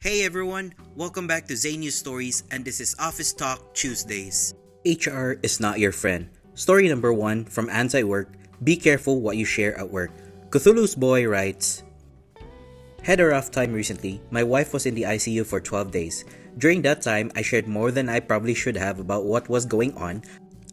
Hey everyone, welcome back to Xaynew Stories, and this is Office Talk Tuesdays. HR is not your friend. Story number 1 from Anti-Work, be careful what you share at work. Cthulhu's Boy writes, Had a rough time recently. My wife was in the ICU for 12 days. During that time, I shared more than I probably should have about what was going on.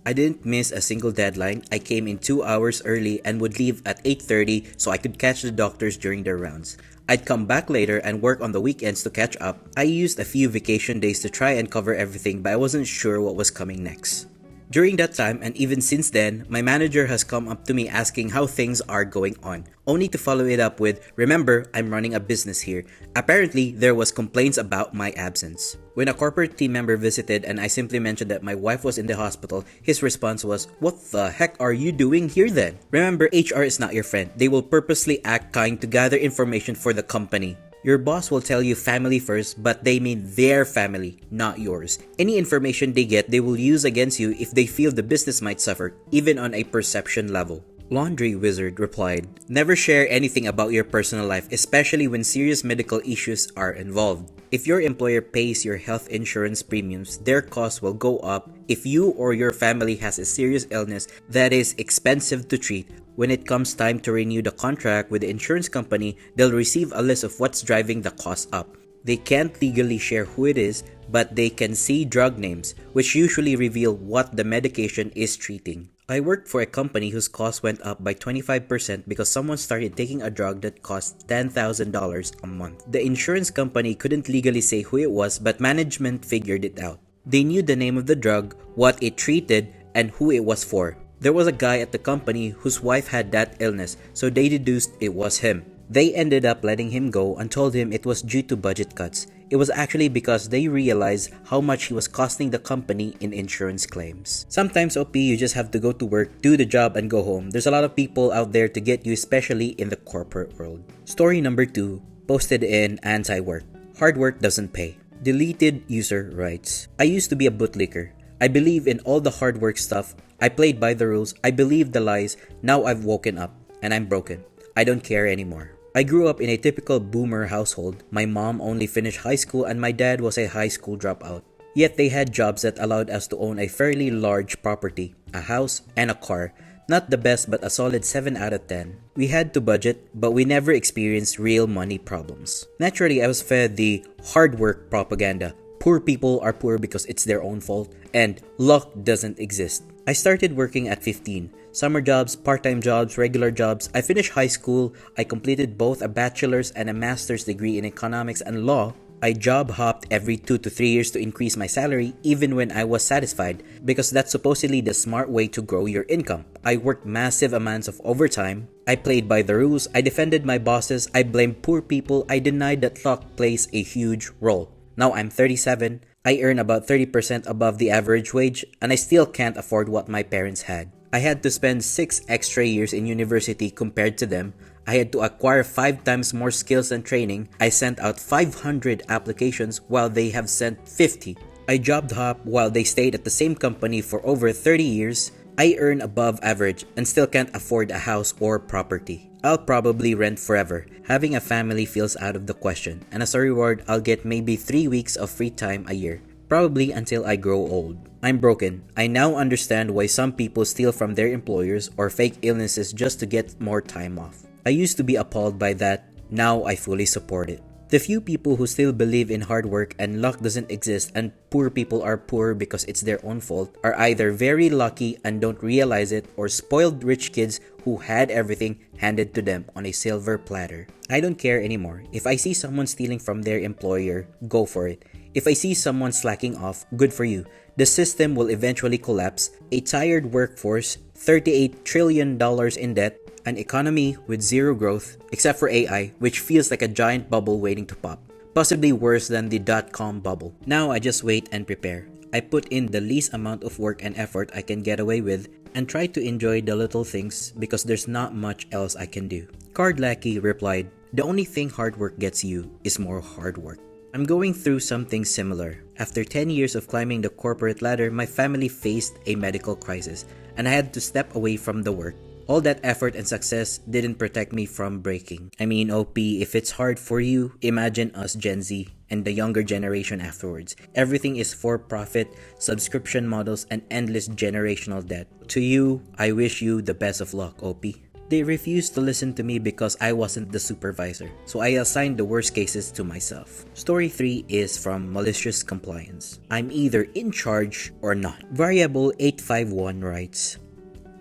I didn't miss a single deadline. I came in 2 hours early and would leave at 8:30 so I could catch the doctors during their rounds. I'd come back later and work on the weekends to catch up. I used a few vacation days to try and cover everything, but I wasn't sure what was coming next. During that time, and even since then, my manager has come up to me asking how things are going on, only to follow it up with, "Remember, I'm running a business here." Apparently, there was complaints about my absence. When a corporate team member visited and I simply mentioned that my wife was in the hospital, his response was, "What the heck are you doing here then?" Remember, HR is not your friend. They will purposely act kind to gather information for the company. Your boss will tell you family first, but they mean their family, not yours. Any information they get, they will use against you if they feel the business might suffer, even on a perception level. Laundry Wizard replied, "Never share anything about your personal life, especially when serious medical issues are involved. If your employer pays your health insurance premiums, their costs will go up. If you or your family has a serious illness that is expensive to treat, when it comes time to renew the contract with the insurance company, they'll receive a list of what's driving the cost up. They can't legally share who it is, but they can see drug names, which usually reveal what the medication is treating." I worked for a company whose costs went up by 25% because someone started taking a drug that cost $10,000 a month. The insurance company couldn't legally say who it was, but management figured it out. They knew the name of the drug, what it treated, and who it was for. There was a guy at the company whose wife had that illness, so they deduced it was him. They ended up letting him go and told him it was due to budget cuts. It was actually because they realized how much he was costing the company in insurance claims. Sometimes, OP, you just have to go to work, do the job, and go home. There's a lot of people out there to get you, especially in the corporate world. Story number 2, posted in Anti-Work. Hard work doesn't pay. Deleted user writes, I used to be a bootlicker. I believe in all the hard work stuff. I played by the rules. I believed the lies. Now I've woken up, and I'm broken. I don't care anymore. I grew up in a typical boomer household. My mom only finished high school and my dad was a high school dropout. Yet they had jobs that allowed us to own a fairly large property, a house, and a car. Not the best, but a solid 7 out of 10. We had to budget, but we never experienced real money problems. Naturally, I was fed the hard work propaganda. Poor people are poor because it's their own fault, and luck doesn't exist. I started working at 15. Summer jobs, part-time jobs, regular jobs. I finished high school. I completed both a bachelor's and a master's degree in economics and law. I job hopped every 2 to 3 years to increase my salary even when I was satisfied, because that's supposedly the smart way to grow your income. I worked massive amounts of overtime. I played by the rules. I defended my bosses. I blamed poor people. I denied that luck plays a huge role. Now I'm 37. I earn about 30% above the average wage, and I still can't afford what my parents had. I had to spend 6 extra years in university compared to them. I had to acquire 5 times more skills and training. I sent out 500 applications while they have sent 50. I job hop while they stayed at the same company for over 30 years. I earn above average and still can't afford a house or property. I'll probably rent forever. Having a family feels out of the question, and as a reward, I'll get maybe 3 weeks of free time a year. Probably until I grow old. I'm broken. I now understand why some people steal from their employers or fake illnesses just to get more time off. I used to be appalled by that. Now I fully support it. The few people who still believe in hard work and luck doesn't exist and poor people are poor because it's their own fault are either very lucky and don't realize it, or spoiled rich kids who had everything handed to them on a silver platter. I don't care anymore. If I see someone stealing from their employer, go for it. If I see someone slacking off, good for you. The system will eventually collapse. A tired workforce, $38 trillion in debt, an economy with zero growth, except for AI, which feels like a giant bubble waiting to pop. Possibly worse than the dot-com bubble. Now I just wait and prepare. I put in the least amount of work and effort I can get away with and try to enjoy the little things because there's not much else I can do. Card Lackey replied, "The only thing hard work gets you is more hard work." I'm going through something similar. After 10 years of climbing the corporate ladder, my family faced a medical crisis, and I had to step away from the work. All that effort and success didn't protect me from breaking. I mean, OP, if it's hard for you, imagine us Gen Z. and the younger generation afterwards. Everything is for profit, subscription models, and endless generational debt. To you, I wish you the best of luck, OP. They refused to listen to me because I wasn't the supervisor, so I assigned the worst cases to myself. Story 3 is from malicious compliance. I'm either in charge or not. Variable 851 writes,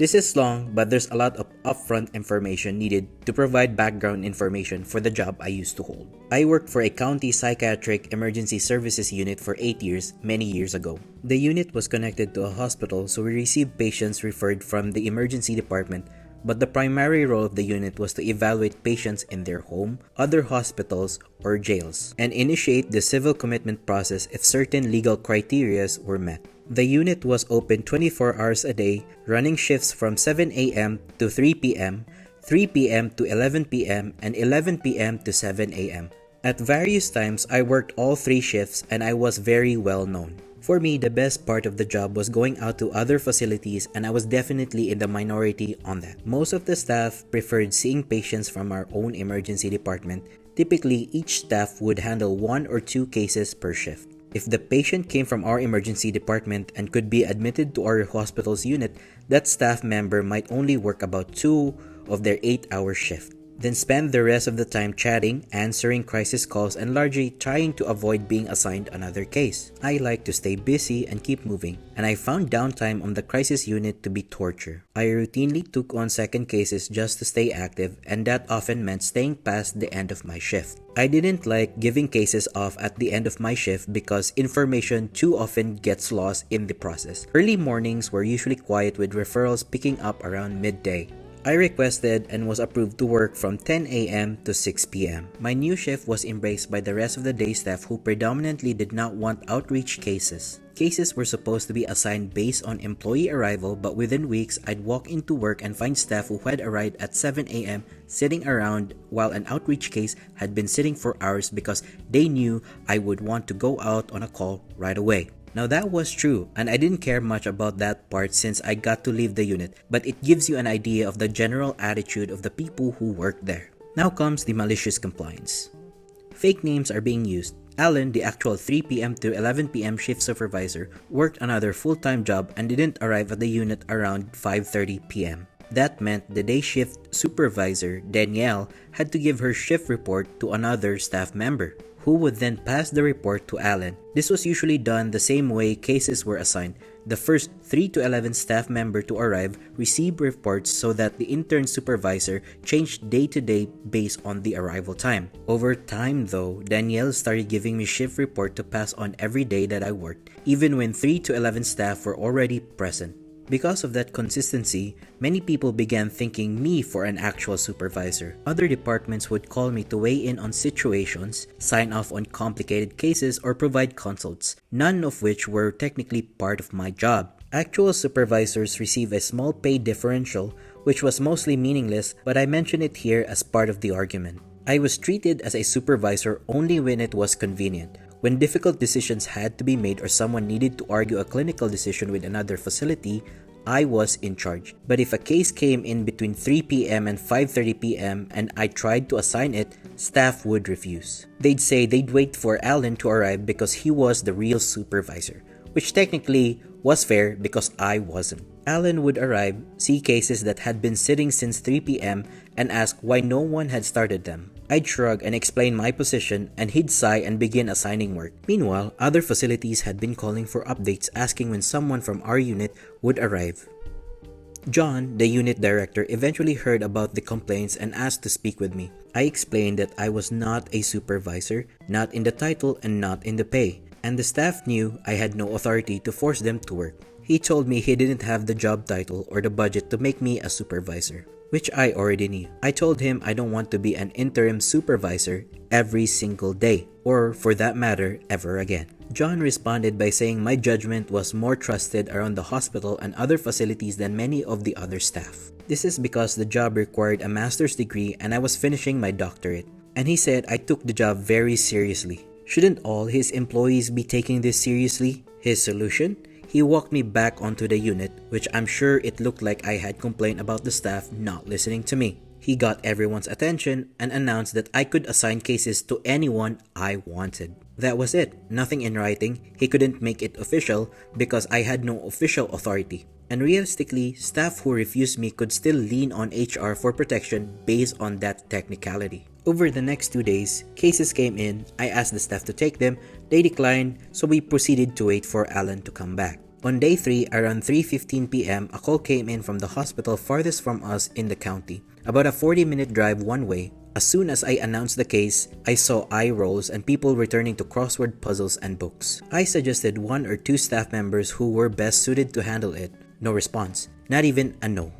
"This is long, but there's a lot of upfront information needed to provide background information for the job I used to hold. I worked for a county psychiatric emergency services unit for 8 years, many years ago. The unit was connected to a hospital, so we received patients referred from the emergency department, but the primary role of the unit was to evaluate patients in their home, other hospitals, or jails, and initiate the civil commitment process if certain legal criteria were met. The unit was open 24 hours a day, running shifts from 7 a.m. to 3 p.m., 3 p.m. to 11 p.m., and 11 p.m. to 7 a.m. At various times, I worked all 3 shifts and I was very well known. For me, the best part of the job was going out to other facilities, and I was definitely in the minority on that. Most of the staff preferred seeing patients from our own emergency department. Typically, each staff would handle 1 or 2 cases per shift. If the patient came from our emergency department and could be admitted to our hospital's unit, that staff member might only work about 2 of their 8-hour shift, then spend the rest of the time chatting, answering crisis calls, and largely trying to avoid being assigned another case. I like to stay busy and keep moving, and I found downtime on the crisis unit to be torture. I routinely took on second cases just to stay active, and that often meant staying past the end of my shift. I didn't like giving cases off at the end of my shift because information too often gets lost in the process. Early mornings were usually quiet with referrals picking up around midday. I requested and was approved to work from 10 a.m. to 6 p.m. My new shift was embraced by the rest of the day staff who predominantly did not want outreach cases. Cases were supposed to be assigned based on employee arrival, but within weeks, I'd walk into work and find staff who had arrived at 7 a.m. sitting around while an outreach case had been sitting for hours because they knew I would want to go out on a call right away. Now that was true, and I didn't care much about that part since I got to leave the unit, but it gives you an idea of the general attitude of the people who work there. Now comes the malicious compliance. Fake names are being used. Alan, the actual 3 p.m. to 11 p.m. shift supervisor, worked another full-time job and didn't arrive at the unit around 5:30 p.m. That meant the day shift supervisor, Danielle, had to give her shift report to another staff member, who would then pass the report to Alan. This was usually done the same way cases were assigned. The first 3 to 11 staff member to arrive received reports so that the intern supervisor changed day to day based on the arrival time. Over time though, Danielle started giving me shift report to pass on every day that I worked, even when 3 to 11 staff were already present. Because of that consistency, many people began thanking me for an actual supervisor. Other departments would call me to weigh in on situations, sign off on complicated cases, or provide consults, none of which were technically part of my job. Actual supervisors receive a small pay differential, which was mostly meaningless, but I mention it here as part of the argument. I was treated as a supervisor only when it was convenient. When difficult decisions had to be made or someone needed to argue a clinical decision with another facility, I was in charge. But if a case came in between 3 p.m. and 5:30 p.m. and I tried to assign it, staff would refuse. They'd say they'd wait for Alan to arrive because he was the real supervisor, which technically was fair because I wasn't. Alan would arrive, see cases that had been sitting since 3 p.m. and ask why no one had started them. I'd shrug and explain my position, and he'd sigh and begin assigning work. Meanwhile, other facilities had been calling for updates asking when someone from our unit would arrive. John, the unit director, eventually heard about the complaints and asked to speak with me. I explained that I was not a supervisor, not in the title and not in the pay, and the staff knew I had no authority to force them to work. He told me he didn't have the job title or the budget to make me a supervisor, which I already knew. I told him I don't want to be an interim supervisor every single day, or for that matter, ever again. John responded by saying my judgment was more trusted around the hospital and other facilities than many of the other staff. This is because the job required a master's degree and I was finishing my doctorate. And he said I took the job very seriously. Shouldn't all his employees be taking this seriously? His solution? He walked me back onto the unit, which I'm sure it looked like I had complained about the staff not listening to me. He got everyone's attention and announced that I could assign cases to anyone I wanted. That was it. Nothing in writing. He couldn't make it official because I had no official authority. And realistically, staff who refused me could still lean on HR for protection based on that technicality. Over the next 2 days, cases came in. I asked the staff to take them. They declined, so we proceeded to wait for Alan to come back. On day 3, around 3:15 p.m., a call came in from the hospital farthest from us in the county. About a 40-minute drive one way. As soon as I announced the case, I saw eye rolls and people returning to crossword puzzles and books. I suggested 1 or 2 staff members who were best suited to handle it. No response. Not even a no.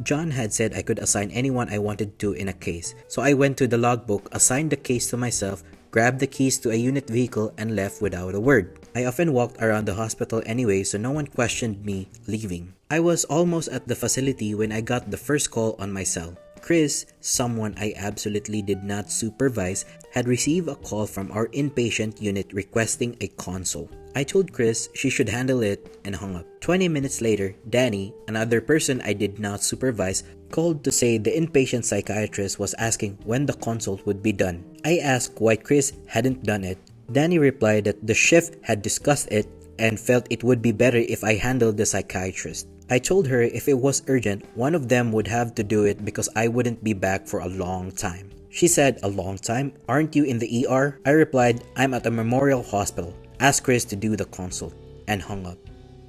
John had said I could assign anyone I wanted to in a case, so I went to the logbook, assigned the case to myself, grabbed the keys to a unit vehicle, and left without a word. I often walked around the hospital anyway, so no one questioned me leaving. I was almost at the facility when I got the first call on my cell. Chris, someone I absolutely did not supervise, had received a call from our inpatient unit requesting a console. I told Chris she should handle it and hung up. 20 minutes later, Danny, another person I did not supervise, called to say the inpatient psychiatrist was asking when the consult would be done. I asked why Chris hadn't done it. Danny replied that the shift had discussed it and felt it would be better if I handled the psychiatrist. I told her if it was urgent, one of them would have to do it because I wouldn't be back for a long time. She said, "A long time? Aren't you in the ER?" I replied, "I'm at a memorial hospital. Ask Chris to do the consult," and hung up.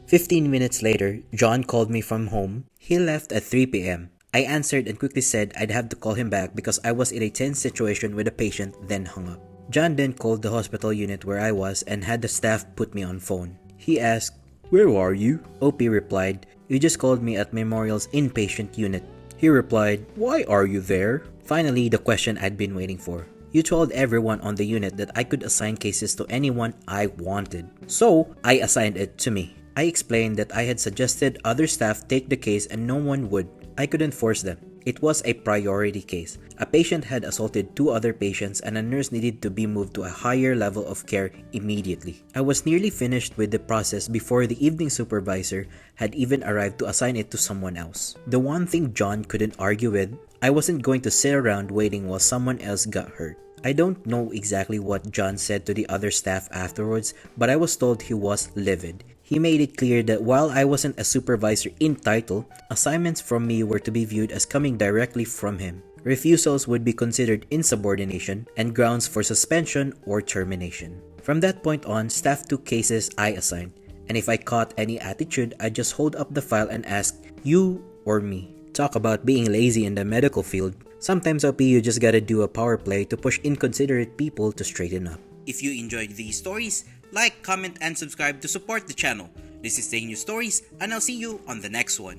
15 minutes later, John called me from home. He left at 3 p.m. I answered and quickly said I'd have to call him back because I was in a tense situation with a patient, then hung up. John then called the hospital unit where I was and had the staff put me on phone. He asked, "Where are you?" OP replied, "You just called me at Memorial's inpatient unit." He replied, "Why are you there?" Finally, the question I'd been waiting for. "You told everyone on the unit that I could assign cases to anyone I wanted. So, I assigned it to me." I explained that I had suggested other staff take the case and no one would. I couldn't force them. It was a priority case. A patient had assaulted 2 other patients and a nurse needed to be moved to a higher level of care immediately. I was nearly finished with the process before the evening supervisor had even arrived to assign it to someone else. The one thing John couldn't argue with, I wasn't going to sit around waiting while someone else got hurt. I don't know exactly what John said to the other staff afterwards, but I was told he was livid. He made it clear that while I wasn't a supervisor in title, assignments from me were to be viewed as coming directly from him. Refusals would be considered insubordination and grounds for suspension or termination. From that point on, staff took cases I assigned, and if I caught any attitude, I'd just hold up the file and ask, "You or me?" Talk about being lazy in the medical field. Sometimes OP, you just gotta do a power play to push inconsiderate people to straighten up. If you enjoyed these stories, like, comment, and subscribe to support the channel. This is Xaynew Stories, and I'll see you on the next one.